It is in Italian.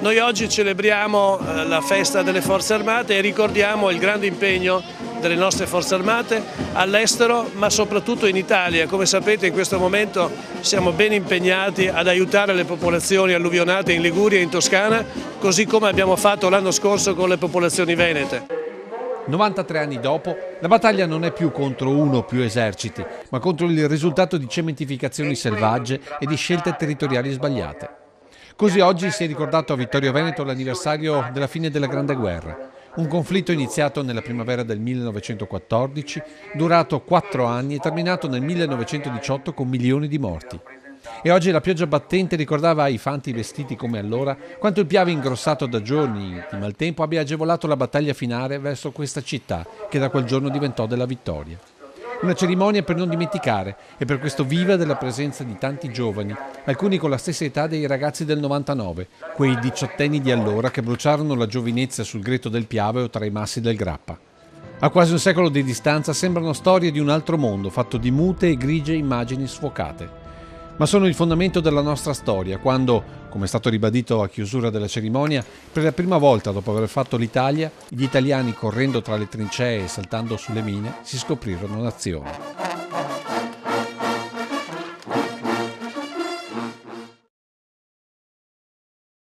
Noi oggi celebriamo la festa delle Forze Armate e ricordiamo il grande impegno delle nostre Forze Armate all'estero, ma soprattutto in Italia. Come sapete, in questo momento siamo ben impegnati ad aiutare le popolazioni alluvionate in Liguria e in Toscana, così come abbiamo fatto l'anno scorso con le popolazioni venete. 93 anni dopo, la battaglia non è più contro uno o più eserciti, ma contro il risultato di cementificazioni selvagge e di scelte territoriali sbagliate. Così oggi si è ricordato a Vittorio Veneto l'anniversario della fine della Grande Guerra, un conflitto iniziato nella primavera del 1914, durato 4 anni e terminato nel 1918 con milioni di morti. E oggi la pioggia battente ricordava ai fanti vestiti come allora quanto il Piave, ingrossato da giorni di maltempo, abbia agevolato la battaglia finale verso questa città che da quel giorno diventò della vittoria. Una cerimonia per non dimenticare e per questo viva della presenza di tanti giovani, alcuni con la stessa età dei ragazzi del 99, quei diciottenni di allora che bruciarono la giovinezza sul greto del Piave o tra i massi del Grappa. A quasi un secolo di distanza sembrano storie di un altro mondo fatto di mute e grigie immagini sfocate. Ma sono il fondamento della nostra storia, quando, come è stato ribadito a chiusura della cerimonia, per la prima volta dopo aver fatto l'Italia, gli italiani, correndo tra le trincee e saltando sulle mine, si scoprirono nazione.